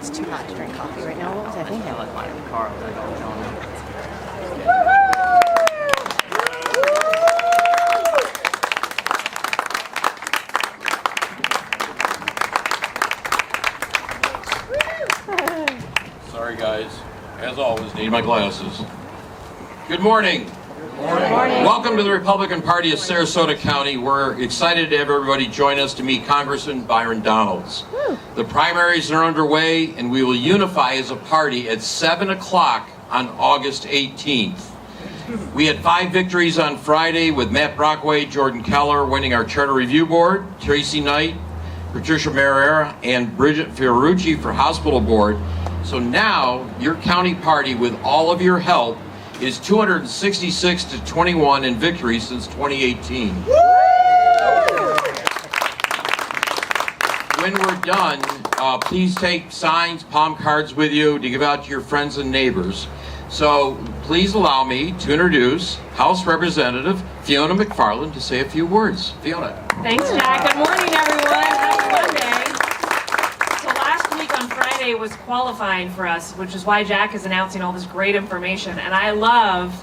It's too hot to drink coffee right now. What was I thinking? I like mine in the car. I was like, oh, no. Sorry, guys. As always, need my glasses. Good morning. Good morning. Welcome to the Republican Party of Sarasota County. We're excited to have everybody join us to meet Congressman Byron Donalds. Woo. The primaries are underway, and we will unify as a party at 7 o'clock on August 18th. We had 5 victories on Friday with Matt Brockway, Jordan Keller winning our Charter Review Board, Tracy Knight, Patricia Marrera, and Bridget Fiorucci for Hospital Board. So now, your county party, with all of your help, is 266 to 21 in victory since 2018. When we're done, please take signs, palm cards with you to give out to your friends and neighbors. So please allow me to introduce House Representative Fiona McFarland to say a few words. Fiona. Thanks, Jack. Good morning, everyone. Happy Monday. So last week on Friday was qualifying for us, which is why Jack is announcing all this great information. And I love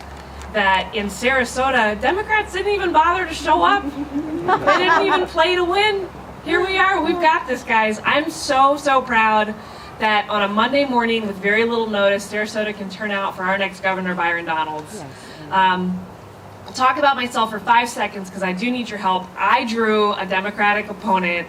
that in Sarasota, Democrats didn't even bother to show up. They didn't even play to win. Here we are. We've got this, guys. I'm so proud that on a Monday morning with very little notice, Sarasota can turn out for our next governor, Byron Donalds. Yes. I'll talk about myself for 5 seconds because I do need your help. I drew a Democratic opponent.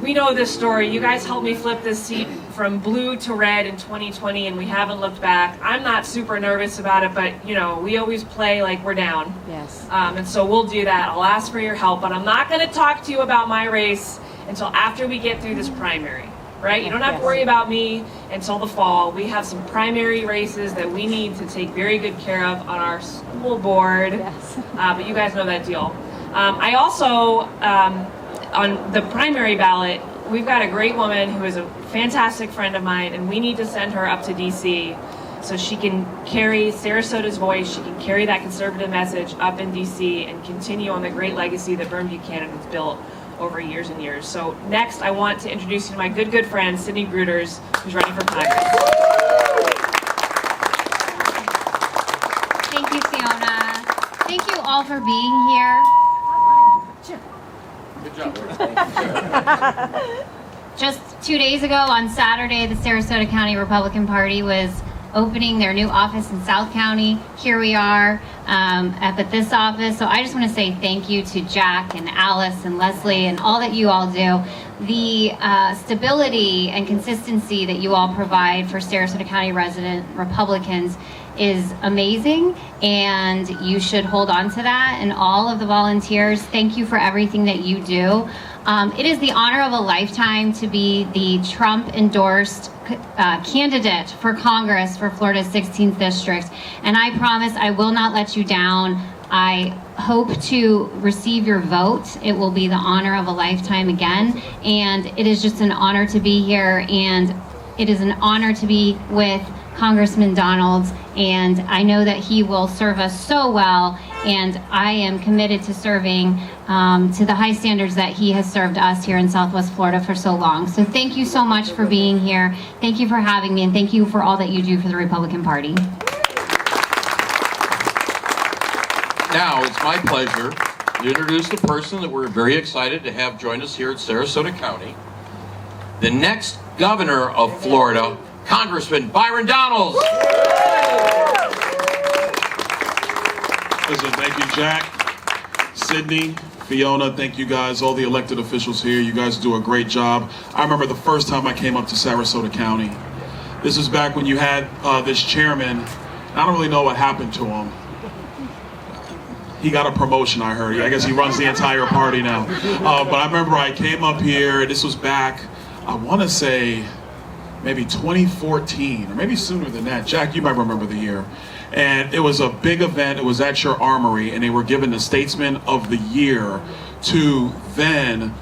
We know this story. You guys helped me flip this seat from blue to red in 2020, and we haven't looked back. I'm not super nervous about it, but you know, we always play like we're down. Yes. And so we'll do that. I'll ask for your help, but I'm not going to talk to you about my race until after we get through this primary. Right? You don't have to worry about me until the fall. We have some primary races that we need to take very good care of on our school board. Yes. But you guys know that deal. I also, on the primary ballot, we've got a great woman who is a fantastic friend of mine, and we need to send her up to DC so she can carry Sarasota's voice, she can carry that conservative message up in DC and continue on the great legacy that Vern Buchanan has built over years and years. So next, I want to introduce you to my good friend, Sydney Gruters, who's running for Congress. Thank you, Fiona. Thank you all for being here. Good job. Just 2 days ago on Saturday, the Sarasota County Republican Party was opening their new office in South County. Here we are up at this office. So I just want to say thank you to Jack and Alice and Leslie and all that you all do. The stability and consistency that you all provide for Sarasota County resident Republicans is amazing, and you should hold on to that. And all of the volunteers, thank you for everything that you do. It is the honor of a lifetime to be the Trump-endorsed candidate for Congress for Florida's 16th district, and I promise I will not let you down. I hope to receive your vote. It will be the honor of a lifetime again, and it is just an honor to be here, and it is an honor to be with Congressman Donalds, and I know that he will serve us so well, and I am committed to serving to the high standards that he has served us here in Southwest Florida for so long. So thank you so much for being here. Thank you for having me, and thank you for all that you do for the Republican Party. Now, it's my pleasure to introduce the person that we're very excited to have join us here at Sarasota County, the next governor of Florida, Congressman Byron Donalds. Listen, thank you, Jack, Sydney, Fiona, thank you guys, all the elected officials here. You guys do a great job. I remember the first time I came up to Sarasota County. This was back when you had this chairman. I don't really know what happened to him. He got a promotion, I heard. I guess he runs the entire party now. But I remember I came up here, this was back, I want to say, maybe 2014, or maybe sooner than that. Jack, you might remember the year. And it was a big event. It was at your armory, and they were given the Statesman of the Year to then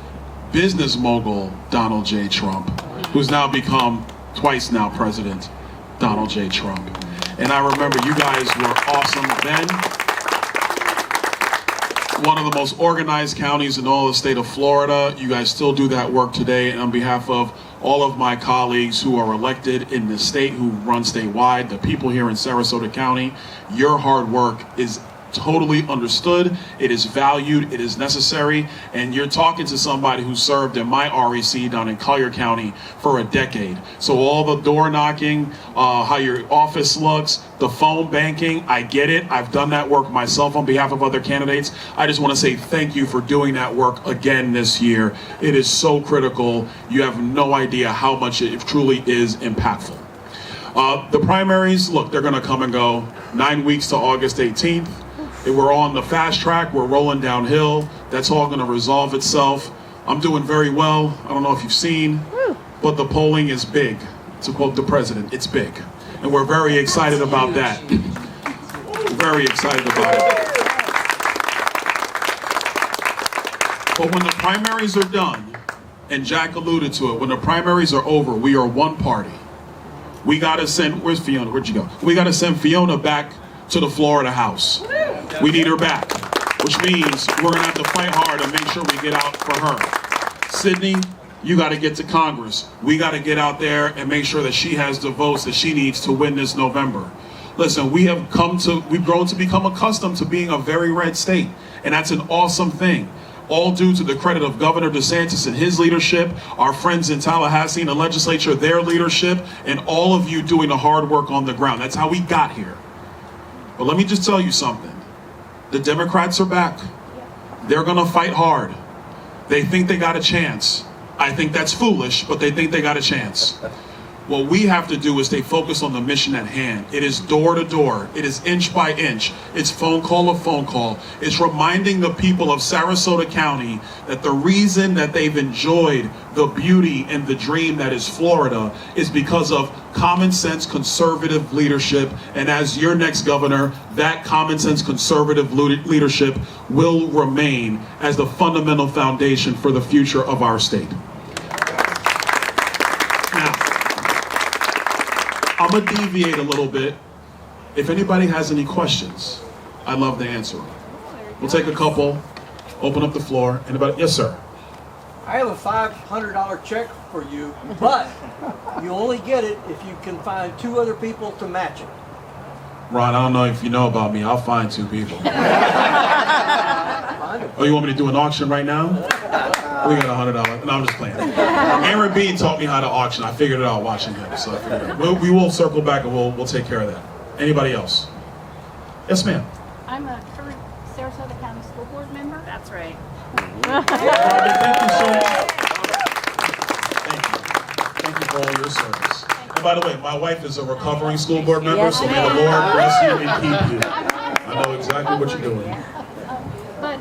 business mogul Donald J. Trump, who's now become twice now President Donald J. Trump. And I remember you guys were awesome then. One of the most organized counties in all the state of Florida. You guys still do that work today. And on behalf of all of my colleagues who are elected in the state, who run statewide, the people here in Sarasota County. Your hard work is totally understood, it is valued, it is necessary, and you're talking to somebody who served in my REC down in Collier County for a decade. So all the door knocking, how your office looks, the phone banking, I get it. I've done that work myself on behalf of other candidates. I just want to say thank you for doing that work again this year. It is so critical. You have no idea how much it truly is impactful. The primaries, look, they're going to come and go. 9 weeks to August 18th. We're on the fast track, we're rolling downhill. That's all gonna resolve itself. I'm doing very well. I don't know if you've seen, but the polling is big. To quote the president, it's big. And we're very excited about that. Very excited about it. But when the primaries are done, and Jack alluded to it, when the primaries are over, we are one party. We gotta send, where's Fiona, where'd you go? We gotta send Fiona back to the Florida House. We need her back, which means we're gonna have to fight hard and make sure we get out for her. Sydney, you gotta get to Congress. We gotta get out there and make sure that she has the votes that she needs to win this November. Listen, we've grown to become accustomed to being a very red state, and that's an awesome thing. All due to the credit of Governor DeSantis and his leadership, our friends in Tallahassee and the legislature, their leadership, and all of you doing the hard work on the ground. That's how we got here. But let me just tell you something. The Democrats are back. They're gonna fight hard. They think they got a chance. I think that's foolish, but they think they got a chance. What we have to do is stay focused on the mission at hand. It is door to door. It is inch by inch. It's phone call to phone call. It's reminding the people of Sarasota County that the reason that they've enjoyed the beauty and the dream that is Florida is because of common sense conservative leadership. And as your next governor, that common sense conservative leadership will remain as the fundamental foundation for the future of our state. I'm gonna deviate a little bit. If anybody has any questions, I'd love to answer them. We'll take a couple, open up the floor. Anybody? Yes, sir. I have a $500 check for you, but you only get it if you can find 2 other people to match it. Ron, I don't know if you know about me. I'll find 2 people. Oh, you want me to do an auction right now? We got $100. No, I'm just playing. Aaron Bean taught me how to auction. I figured it out watching him. So I figured it out. We will circle back and we'll take care of that. Anybody else? Yes, ma'am. I'm a current Sarasota County School Board member. That's right. Thank you so much. Thank you. Thank you for all your service. And by the way, my wife is a recovering school board member, Yes, so may the Lord bless you and keep you. I know exactly what you're doing. But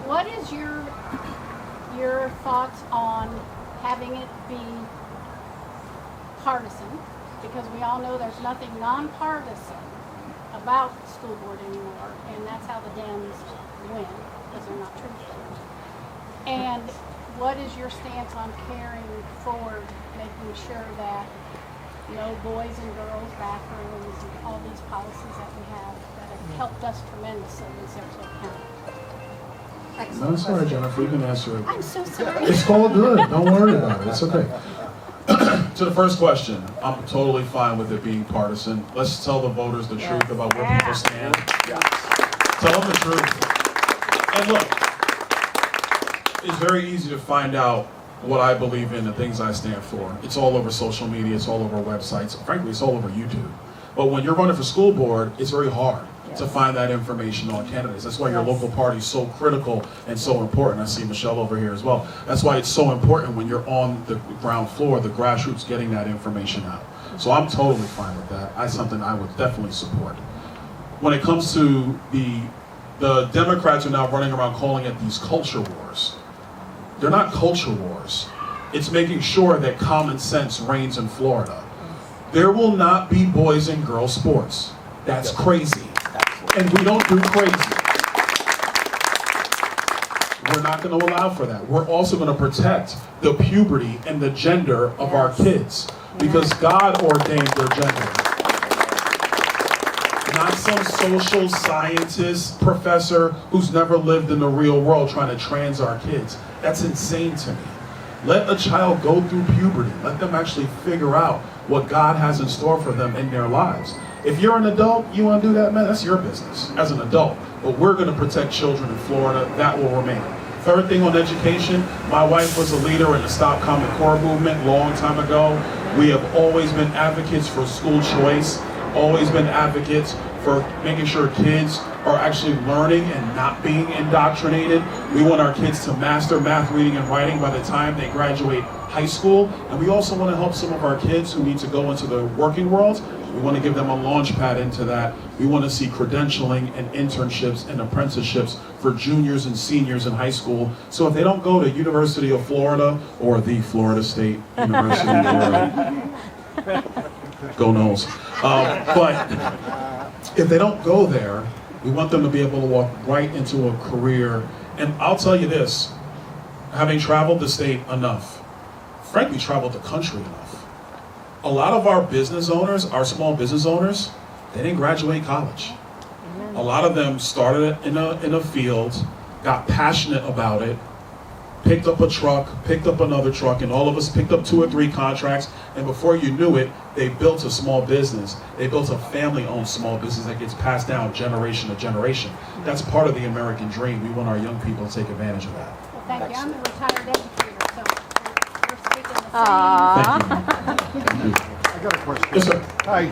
what is your thoughts on having it be partisan? Because we all know there's nothing nonpartisan about the school board anymore, and that's how the Dems win, because they're not truth tellers. And what is your stance on carrying forward, making sure that no boys and girls bathrooms and all these policies that we have that have helped us tremendously in Sarasota County? No, sorry, Jennifer. You can answer it. I'm so sorry. It's all good. Don't worry about it. It's okay. To the first question, I'm totally fine with it being partisan. Let's tell the voters the truth about where people stand. Tell them the truth. And look, it's very easy to find out what I believe in, the things I stand for. It's all over social media. It's all over websites. Frankly, it's all over YouTube. But when you're running for school board, it's very hard to find that information on candidates. That's why your local party is so critical and so important. I see Michelle over here as well. That's why it's so important when you're on the ground floor, the grassroots, getting that information out. So I'm totally fine with that. That's something I would definitely support. When it comes to the Democrats are now running around calling it these culture wars. They're not culture wars. It's making sure that common sense reigns in Florida. There will not be boys and girls sports. That's crazy. And we don't do crazy. We're not going to allow for that. We're also going to protect the puberty and the gender of our kids because God ordained their gender. Not some social scientist professor who's never lived in the real world trying to trans our kids. That's insane to me. Let a child go through puberty. Let them actually figure out what God has in store for them in their lives. If you're an adult, you want to do that, man, that's your business as an adult. But we're going to protect children in Florida. That will remain. Third thing on education, my wife was a leader in the Stop Common Core movement a long time ago. We have always been advocates for school choice, always been advocates for making sure kids are actually learning and not being indoctrinated. We want our kids to master math, reading, and writing by the time they graduate high school. And we also want to help some of our kids who need to go into the working world. We want to give them a launch pad into that. We want to see credentialing and internships and apprenticeships for juniors and seniors in high school. So if they don't go to University of Florida or the Florida State University, go Noles. But if they don't go there, we want them to be able to walk right into a career. And I'll tell you this, having traveled the state enough, frankly traveled the country enough, a lot of our business owners, our small business owners, they didn't graduate college. A lot of them started in a field, got passionate about it, picked up a truck, picked up another truck, and all of us picked up 2 or 3 contracts, and before you knew it, they built a small business. They built a family-owned small business that gets passed down generation to generation. That's part of the American dream. We want our young people to take advantage of that. Well, thank you. I'm a retired educator, so we're speaking the same. Thank you. I got a question. Yes, sir. Hi.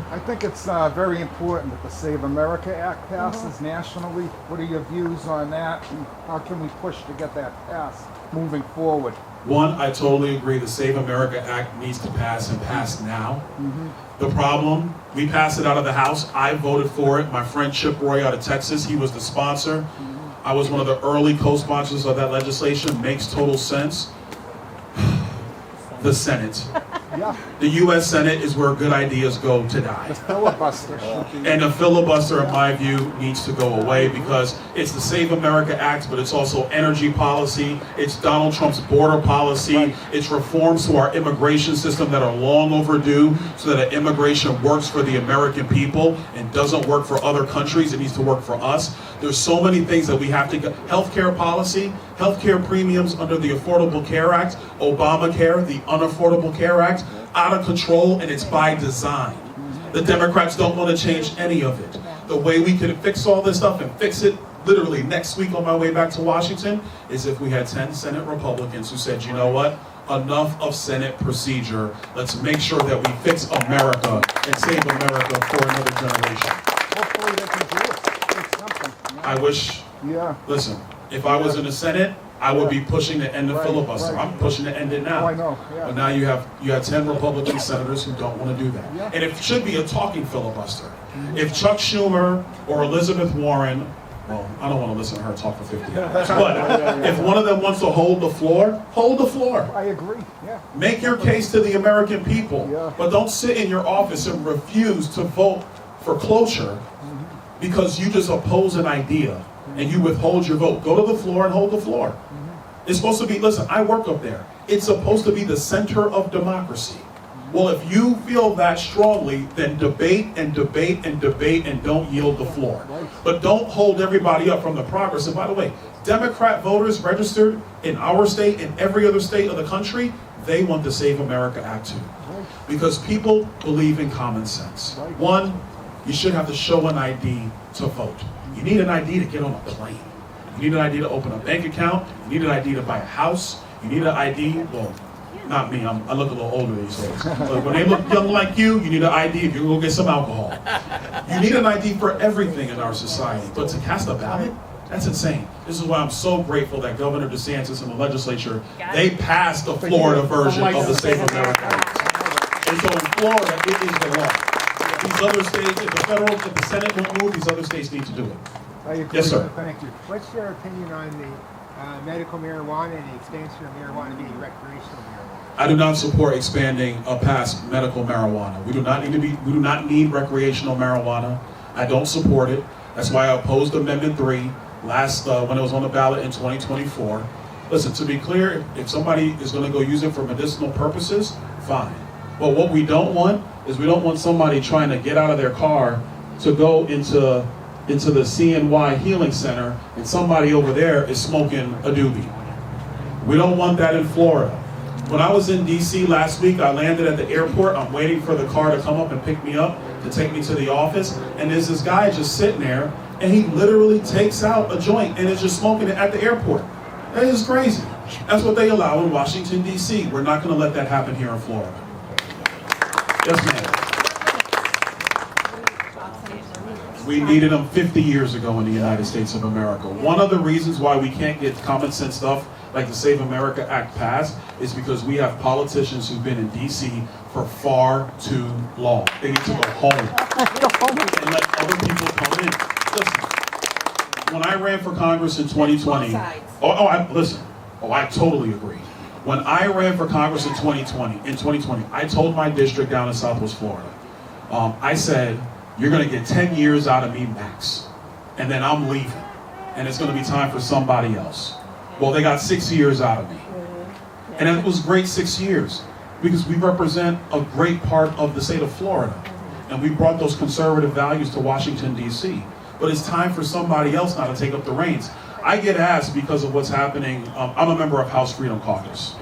I think it's very important that the Save America Act passes nationally. What are your views on that? And how can we push to get that passed moving forward? One, I totally agree. The Save America Act needs to pass and pass now. The problem, we passed it out of the House. I voted for it. My friend Chip Roy out of Texas, he was the sponsor. I was one of the early co-sponsors of that legislation. Makes total sense. The Senate. Yeah. The U.S. Senate is where good ideas go to die. The filibuster should be... And the filibuster, in my view, needs to go away because it's the Save America Act, but it's also energy policy, it's Donald Trump's border policy, it's reforms to our immigration system that are long overdue so that immigration works for the American people and doesn't work for other countries. It needs to work for us. There's so many things that we have to get. Healthcare policy, healthcare premiums under the Affordable Care Act, Obamacare, the Unaffordable Care Act, out of control, and it's by design. The Democrats don't want to change any of it. The way we can fix all this stuff and fix it literally next week on my way back to Washington is if we had 10 Senate Republicans who said, you know what, enough of Senate procedure. Let's make sure that we fix America and save America for another generation. Hopefully they can do it. It's something. I wish, Yeah. listen, if I was in the Senate, I would be pushing to end the Right, filibuster. right. I'm pushing to end it now. Oh, I know, yeah. But now you have 10 Republican senators who don't want to do that. Yeah. And it should be a talking filibuster. If Chuck Schumer or Elizabeth Warren, well, I don't want to listen to her talk for 50 hours, but if one of them wants to hold the floor, hold the floor. I agree, yeah. Make your case to the American people, Yeah. but don't sit in your office and refuse to vote for cloture because you just oppose an idea and you withhold your vote. Go to the floor and hold the floor. It's supposed to be, listen, I work up there. It's supposed to be the center of democracy. Well, if you feel that strongly, then debate and debate and debate and don't yield the floor. But don't hold everybody up from the progress. And by the way, Democrat voters registered in our state and every other state of the country, they want the Save America Act too. Because people believe in common sense. One, you should have to show an ID to vote. You need an ID to get on a plane. You need an ID to open a bank account. You need an ID to buy a house. You need an ID, well, not me, I look a little older these days. But when they look young like you need an ID if you're gonna go get some alcohol. You need an ID for everything in our society. But to cast a ballot, that's insane. This is why I'm so grateful that Governor DeSantis and the legislature, they passed the Florida version of the Save America Act. And so in Florida, it is the law. These other states, if the Senate won't move, these other states need to do it. I agree. Yes, sir. Thank you. What's your opinion on the medical marijuana and the expansion of marijuana being recreational marijuana? I do not support expanding past medical marijuana. We do not need recreational marijuana. I don't support it. That's why I opposed Amendment 3 when it was on the ballot in 2024. Listen, to be clear, if somebody is going to go use it for medicinal purposes, fine. But what we don't want is we don't want somebody trying to get out of their car to go into the CNY Healing Center and somebody over there is smoking a doobie. We don't want that in Florida. When I was in DC last week, I landed at the airport. I'm waiting for the car to come up and pick me up to take me to the office. And there's this guy just sitting there, and he literally takes out a joint and is just smoking it at the airport. That is crazy. That's what they allow in Washington, D.C. We're not going to let that happen here in Florida. Yes, ma'am. We needed them 50 years ago in the United States of America. One of the reasons why we can't get common sense stuff like the Save America Act passed is because we have politicians who've been in D.C. for far too long. They need to go home and let other people come in. Listen, when I ran for Congress in 2020, I totally agree. When I ran for Congress in 2020, I told my district down in Southwest Florida, I said, you're going to get 10 years out of me max, and then I'm leaving, and it's going to be time for somebody else. Well, they got 6 years out of me, and it was great 6 years because we represent a great part of the state of Florida, and we brought those conservative values to Washington, D.C. But it's time for somebody else now to take up the reins. I get asked because of what's happening. I'm a member of House Freedom Caucus.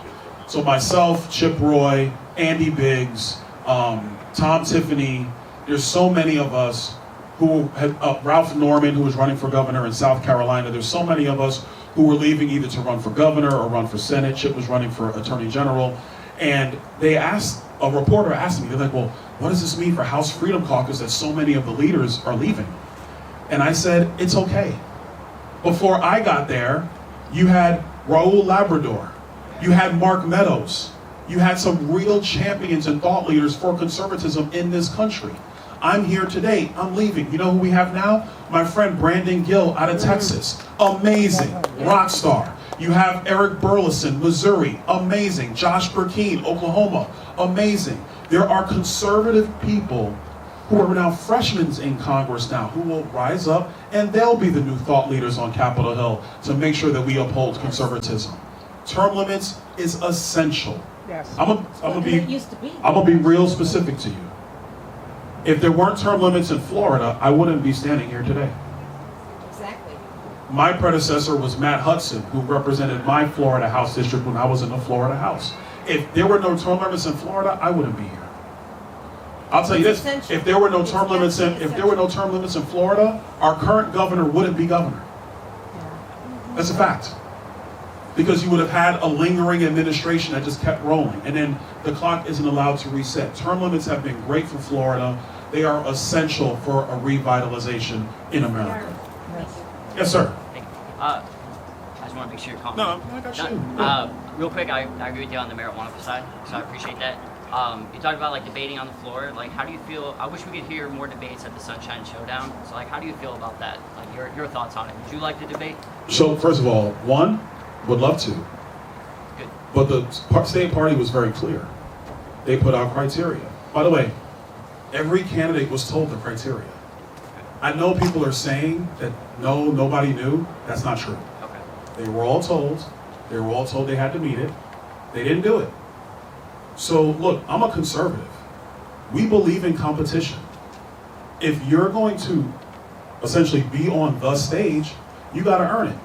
So myself, Chip Roy, Andy Biggs, Tom Tiffany, there's so many of us who had, Ralph Norman, who was running for governor in South Carolina, there's so many of us who were leaving either to run for governor or run for Senate. Chip was running for attorney general. And a reporter asked me, they're like, well, what does this mean for House Freedom Caucus that so many of the leaders are leaving? And I said, it's okay. Before I got there, you had Raul Labrador, you had Mark Meadows, you had some real champions and thought leaders for conservatism in this country. I'm here today, I'm leaving. You know who we have now? My friend Brandon Gill out of Texas. Amazing, rock star. You have Eric Burleson, Missouri, amazing. Josh Burkeen, Oklahoma, amazing. There are conservative people who are now freshmen in Congress now who will rise up and they'll be the new thought leaders on Capitol Hill to make sure that we uphold conservatism. Term limits is essential. Yes. I'm gonna be real specific to you. If there weren't term limits in Florida, I wouldn't be standing here today. Exactly. My predecessor was Matt Hudson, who represented my Florida House district when I was in the Florida House. If there were no term limits in Florida, I wouldn't be here. I'll tell you this: if there were no term limits in Florida, our current governor wouldn't be governor. That's a fact. Because you would have had a lingering administration that just kept rolling, and then the clock isn't allowed to reset. Term limits have been great for Florida. They are essential for a revitalization in America. Yes, sir. I just want to make sure you're No, I got you. Real quick, I agree with you on the marijuana side, so I appreciate that. You talked about like debating on the floor. Like, how do you feel? I wish we could hear more debates at the Sunshine Showdown. So, like, how do you feel about that? Like, your thoughts on it? Would you like to debate? So, first of all, would love to. Good. But the state party was very clear. They put out criteria. By the way, every candidate was told the criteria. I know people are saying that nobody knew. That's not true. Okay. They were all told. They were all told they had to meet it. They didn't do it. So look, I'm a conservative. We believe in competition. If you're going to essentially be on the stage, you got to earn it.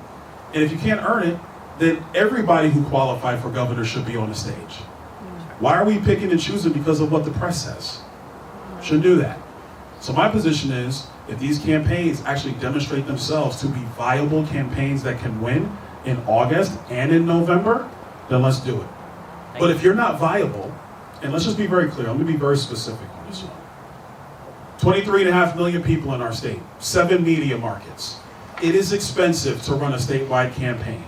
And if you can't earn it, then everybody who qualified for governor should be on the stage. Why are we picking and choosing because of what the press says? Shouldn't do that. So my position is, if these campaigns actually demonstrate themselves to be viable campaigns that can win in August and in November, then let's do it. But if you're not viable, and let's just be very clear, I'm going to be very specific on this one. 23.5 million people in our state, 7 media markets. It is expensive to run a statewide campaign.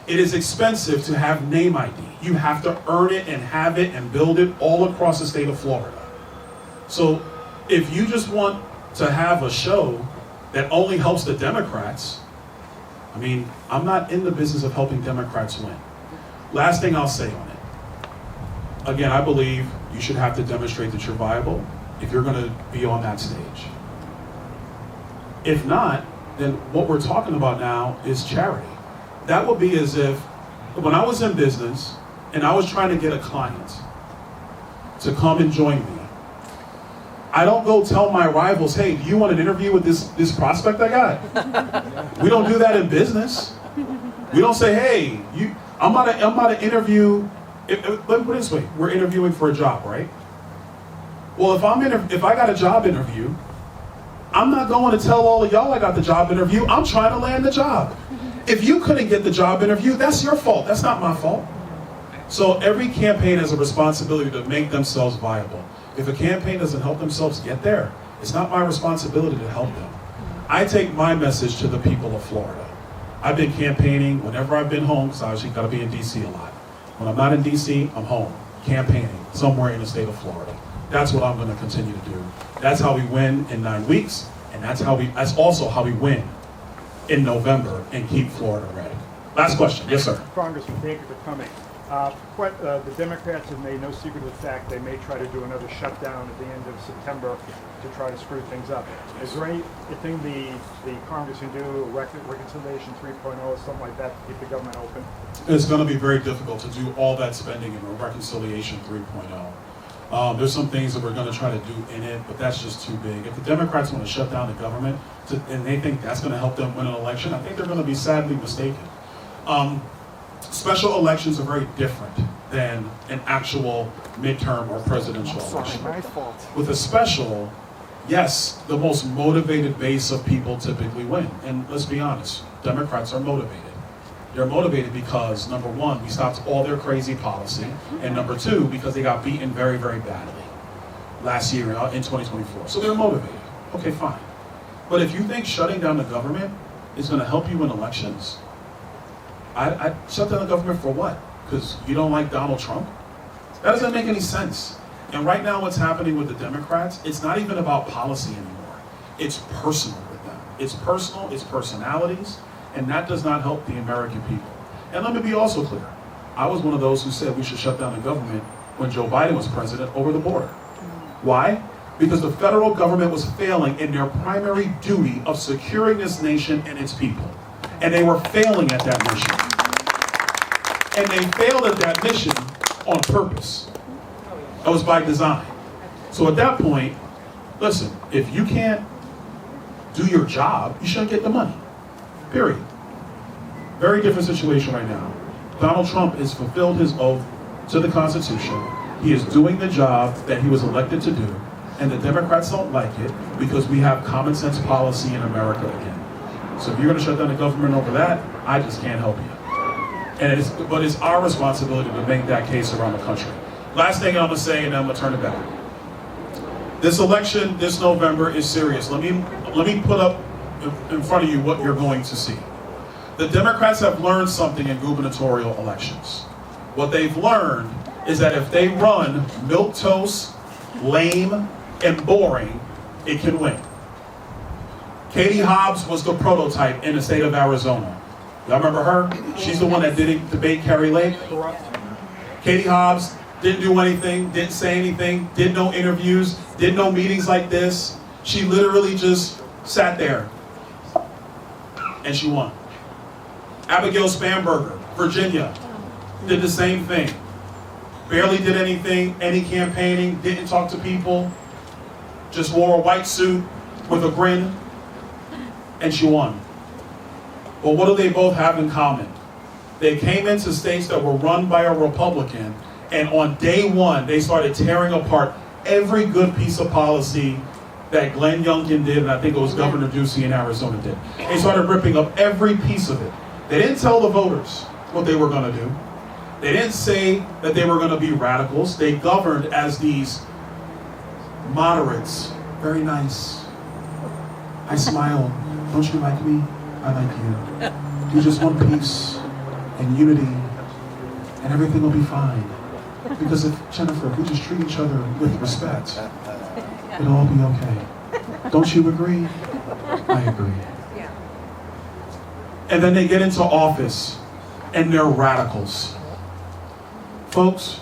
It is expensive to have name ID. You have to earn it and have it and build it all across the state of Florida. So if you just want to have a show that only helps the Democrats, I mean, I'm not in the business of helping Democrats win. Last thing I'll say on it. Again, I believe you should have to demonstrate that you're viable if you're going to be on that stage. If not, then what we're talking about now is charity. That would be as if, when I was in business and I was trying to get a client to come and join me, I don't go tell my rivals, hey, do you want an interview with this prospect I got? We don't do that in business. We don't say, hey, I'm about to interview. Let me put it this way: we're interviewing for a job, right? Well, if I got a job interview, I'm not going to tell all of y'all I got the job interview. I'm trying to land the job. If you couldn't get the job interview, that's your fault. That's not my fault. So every campaign has a responsibility to make themselves viable. If a campaign doesn't help themselves get there, it's not my responsibility to help them. I take my message to the people of Florida. I've been campaigning whenever I've been home, because I obviously got to be in D.C. a lot. When I'm not in D.C., I'm home, campaigning somewhere in the state of Florida. That's what I'm going to continue to do. That's how we win in 9 weeks, and that's also how we win in November and keep Florida red. Last question. Yes, sir. Congressman, thank you for coming. The Democrats have made no secret of the fact they may try to do another shutdown at the end of September to try to screw things up. Is there anything the Congress can do, reconciliation 3.0 or something like that, to keep the government open? It's going to be very difficult to do all that spending in a reconciliation 3.0. There's some things that we're going to try to do in it, but that's just too big. If the Democrats want to shut down the government and they think that's going to help them win an election, I think they're going to be sadly mistaken. Special elections are very different than an actual midterm or presidential election. My fault. With a special, yes, the most motivated base of people typically win. And let's be honest, Democrats are motivated. They're motivated because, number one, we stopped all their crazy policy, and number two, because they got beaten very, very badly last year in 2024. So they're motivated. Okay, fine. But if you think shutting down the government is going to help you win elections, I shut down the government for what? Because you don't like Donald Trump? That doesn't make any sense. And right now what's happening with the Democrats, it's not even about policy anymore. It's personal with them. It's personal, it's personalities, and that does not help the American people. And let me be also clear. I was one of those who said we should shut down the government when Joe Biden was president over the border. Why? Because the federal government was failing in their primary duty of securing this nation and its people. And they were failing at that mission. And they failed at that mission on purpose. That was by design. So at that point, listen, if you can't do your job, you shouldn't get the money. Period. Very different situation right now. Donald Trump has fulfilled his oath to the Constitution. He is doing the job that he was elected to do. And the Democrats don't like it because we have common sense policy in America again. So if you're going to shut down the government over that, I just can't help you. But it's our responsibility to make that case around the country. Last thing I'm going to say, and then I'm going to turn it back. This election, this November, is serious. Let me put up in front of you what you're going to see. The Democrats have learned something in gubernatorial elections. What they've learned is that if they run milquetoast, lame, and boring, it can win. Katie Hobbs was the prototype in the state of Arizona. Y'all remember her? She's the one that didn't debate Carrie Lake. Katie Hobbs didn't do anything, didn't say anything, did no interviews, did no meetings like this. She literally just sat there and she won. Abigail Spanberger, Virginia, did the same thing. Barely did anything, any campaigning, didn't talk to people, just wore a white suit with a grin, and she won. But what do they both have in common? They came into states that were run by a Republican, and on day one, they started tearing apart every good piece of policy that Glenn Youngkin did, and I think it was Governor Ducey in Arizona did. They started ripping up every piece of it. They didn't tell the voters what they were going to do. They didn't say that they were going to be radicals. They governed as these moderates. Very nice. I smile. Don't you like me? I like you. You just want peace and unity, and everything will be fine. Because if, Jennifer, if we just treat each other with respect, it'll all be okay. Don't you agree? I agree. And then they get into office, and they're radicals. Folks,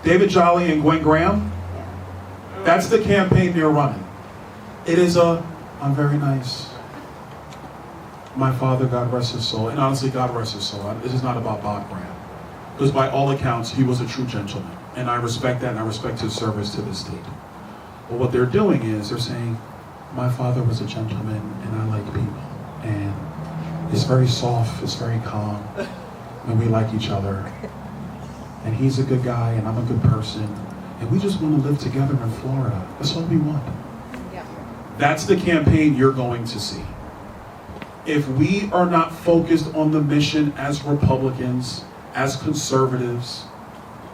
David Jolly and Gwen Graham, that's the campaign they're running. It is I'm very nice. My father, God rest his soul, and honestly, God rest his soul. This is not about Bob Graham. Because by all accounts, he was a true gentleman. And I respect that, and I respect his service to this state. But what they're doing is they're saying, my father was a gentleman, and I like people. And it's very soft, it's very calm. and we like each other. And he's a good guy, and I'm a good person. And we just want to live together in Florida. That's all we want. That's the campaign you're going to see. If we are not focused on the mission as Republicans, as conservatives,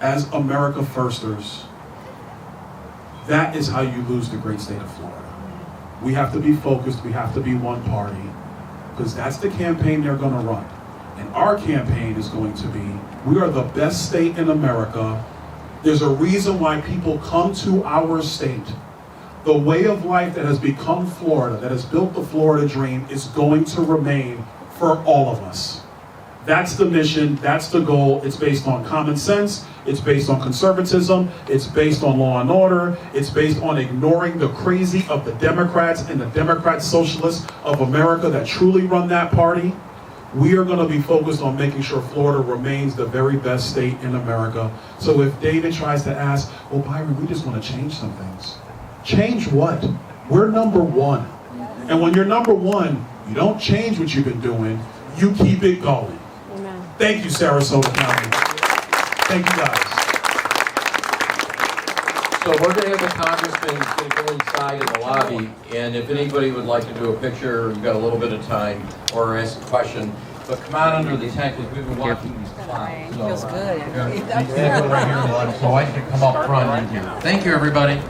as America Firsters, that is how you lose the great state of Florida. We have to be focused, we have to be one party, because that's the campaign they're going to run. And our campaign is going to be, we are the best state in America. There's a reason why people come to our state. The way of life that has become Florida, that has built the Florida dream, is going to remain for all of us. That's the mission, that's the goal. It's based on common sense, it's based on conservatism, it's based on law and order, it's based on ignoring the crazy of the Democrats and the Democrat socialists of America that truly run that party. We are going to be focused on making sure Florida remains the very best state in America. So if David tries to ask, well, Byron, we just want to change some things. Change what? We're number one. And when you're number one, you don't change what you've been doing, you keep it going. Amen. Thank you, Sarasota County. Thank you, guys. So we're going to have the congressman go inside in the lobby, and if anybody would like to do a picture, you've got a little bit of time, or ask a question, but come out under the tent, because we've been watching these clouds. Feels good. You can't go right here, so I can come up front in here. Thank you, everybody.